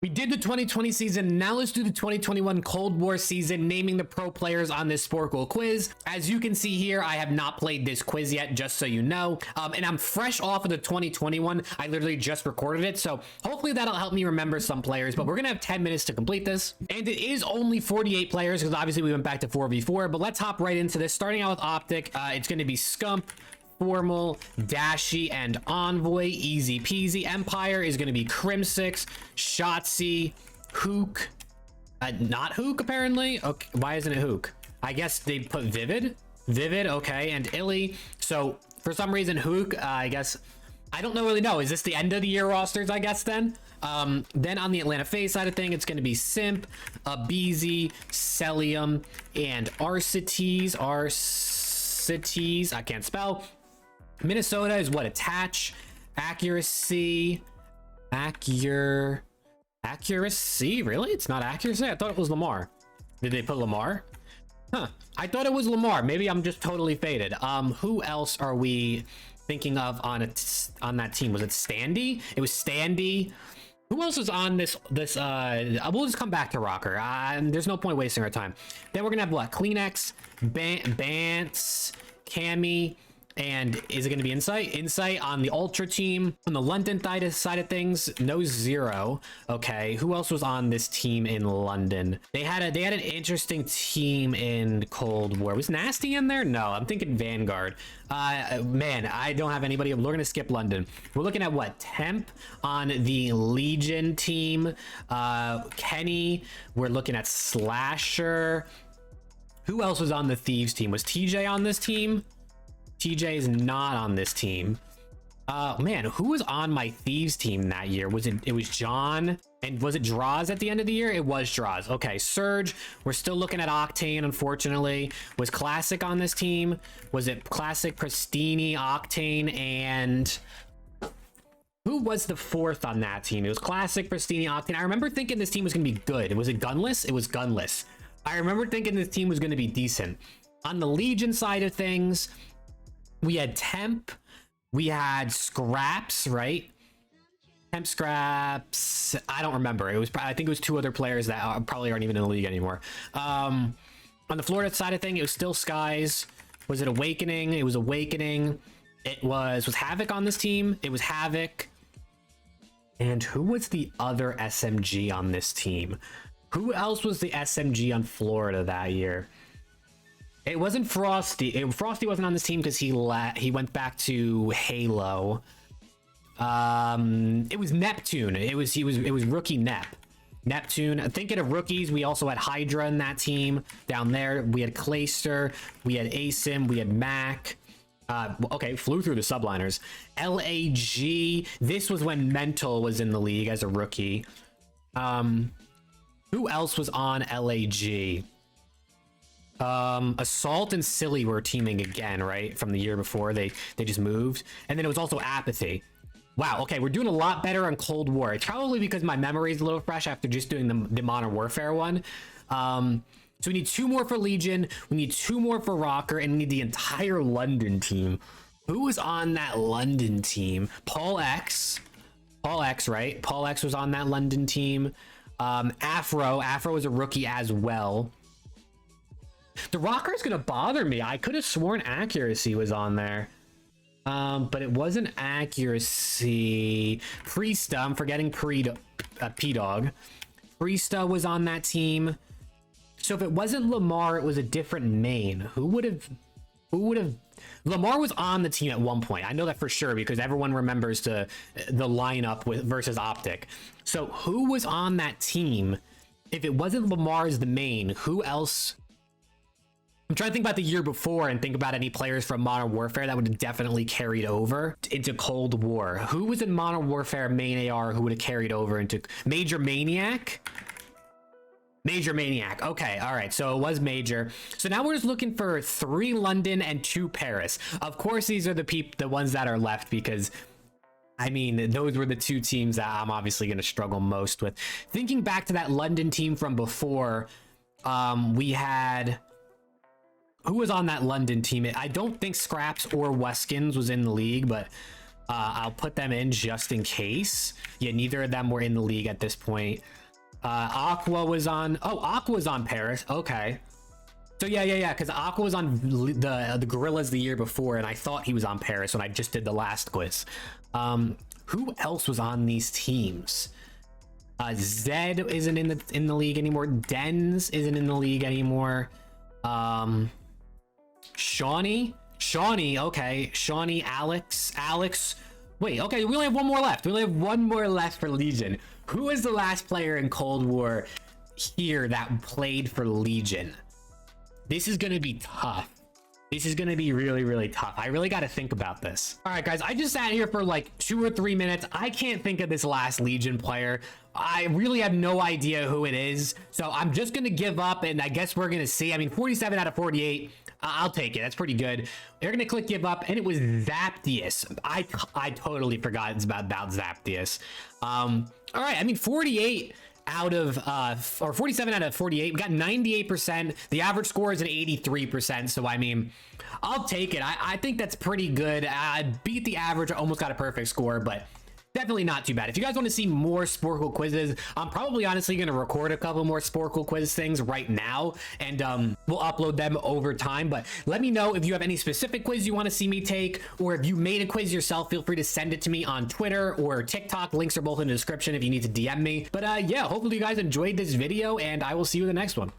We did the 2020 season. Now let's do the 2021 Cold War season, naming the pro players on this Sporcle quiz. As you can see here, I have not played this quiz yet, just so you know. And I'm fresh off of the 2021. I literally just recorded it. So hopefully that'll help me remember some players, but we're going to have 10 minutes to complete this. And it is only 48 players because obviously we went back to 4v4, but let's hop right into this. Starting out with Optic, it's going to be Scump, Formal, Dashy, and Envoy. Easy peasy. Empire is going to be Crimsix, Shotzi, Hook. Not Hook, apparently. Okay, why isn't it Hook? I guess they put Vivid. Vivid, okay, and Illy. So, for some reason, Hook, I guess... I don't really know. Is this the end of the year rosters, I guess, then? Then on the Atlanta FaZe side of thing, it's going to be Simp, Abizi, Celium, and Arcites. Arcites, I can't spell. Minnesota is what? Attach, accuracy, accuracy. Really? It's not accuracy? I thought it was Lamar. Did they put Lamar? Huh. I thought it was Lamar. Maybe I'm just totally faded. Who else are we thinking of on that team? Was it Standy? It was Standy. Who else is on this? We'll just come back to Rocker. There's no point wasting our time. Then we're gonna have what? Kleenex, Bance, Cammy. And is it going to be Insight? Insight on the Ultra team. On the London side of things, no Zero. Okay, who else was on this team in London? They had an interesting team in Cold War. Was Nasty in there? No, I'm thinking Vanguard. Man, I don't have anybody. We're going to skip London. We're looking at what? Temp on the Legion team. Kenny. We're looking at Slasher. Who else was on the Thieves team? Was TJ on this team? TJ is not on this team. Man, who was on my Thieves team that year? It was John, and was it Draws at the end of the year? It was Draws. Okay, Surge, we're still looking at Octane, unfortunately. Was Classic on this team? Was it Classic, Pristini, Octane, and who was the fourth on that team? It was Classic, Pristini, Octane. I remember thinking this team was gonna be good. Was it Gunless? It was Gunless. I remember thinking this team was gonna be decent. On the Legion side of things, we had Temp, we had Scraps, right? Temp, Scraps, I don't remember. I think it was two other players that probably aren't even in the league anymore. On the Florida side of thing, it was still Skies. Was it Awakening? It was Awakening. Was Havoc on this team? It was Havoc. And who was the other SMG on this team? Who else was the SMG on Florida that year? It wasn't Frosty. Frosty wasn't on this team because he went back to Halo. It was Neptune. It was rookie Neptune. Thinking of rookies, we also had Hydra in that team down there. We had Clayster, we had Asim, we had Mac. Okay, flew through the subliners. LAG. This was when Mental was in the league as a rookie. Who else was on LAG? Assault and Silly were teaming again, right? From the year before, they just moved. And then it was also Apathy. Wow, okay, we're doing a lot better on Cold War. It's probably because my memory is a little fresh after just doing the Modern Warfare one. So we need 2 more for Legion, we need 2 more for Rocker, and we need the entire London team. Who was on that London team? Paul X, right? Paul X was on that London team. Afro was a rookie as well. The Rocker is gonna bother me. I could have sworn Accuracy was on there, but it wasn't Accuracy. Priesta, I'm forgetting P-Dog. Priesta was on that team. So if it wasn't Lamar, it was a different main. Who would have? Lamar was on the team at one point. I know that for sure because everyone remembers the lineup versus Optic. So who was on that team? If it wasn't Lamar as the main, who else? I'm trying to think about the year before and think about any players from Modern Warfare that would have definitely carried over into Cold War. Who was in Modern Warfare main AR who would have carried over into Major Maniac? Major Maniac. Okay, all right, so it was Major. So now we're just looking for 3 London and 2 Paris. Of course, these are the ones that are left because, I mean, those were the 2 teams that I'm obviously going to struggle most with. Thinking back to that London team from before, we had... Who was on that London team? I don't think Scraps or Weskins was in the league, but I'll put them in just in case. Yeah, neither of them were in the league at this point. Aqua was on. Oh, Aqua was on Paris. Okay. So yeah, because Aqua was on the Gorillas the year before, and I thought he was on Paris when I just did the last quiz. Who else was on these teams? Zed isn't in the league anymore. Dens isn't in the league anymore. Shawnee, okay. Shawnee, Alex. Wait, okay, we only have one more left. We only have one more left for Legion. Who is the last player in Cold War here that played for Legion? This is gonna be tough. This is gonna be really, really tough. I really gotta think about this. All right, guys, I just sat here for like 2 or 3 minutes. I can't think of this last Legion player. I really have no idea who it is. So I'm just gonna give up, and I guess we're gonna see. I mean, 47 out of 48. I'll take it. That's pretty good. They're gonna click give up, and it was Zaptius. I totally forgot about Zaptius. All right, I mean, 48 out of or 47 out of 48. We got 98%. The average score is an 83%. So I mean, I'll take it. I think that's pretty good. I beat the average. I almost got a perfect score, but definitely not too bad. If you guys want to see more Sporcle quizzes, I'm probably honestly going to record a couple more Sporcle quiz things right now, and we'll upload them over time. But let me know if you have any specific quiz you want to see me take, or if you made a quiz yourself, feel free to send it to me on Twitter or TikTok. Links are both in the description if you need to DM me. But yeah, hopefully you guys enjoyed this video, and I will see you in the next one.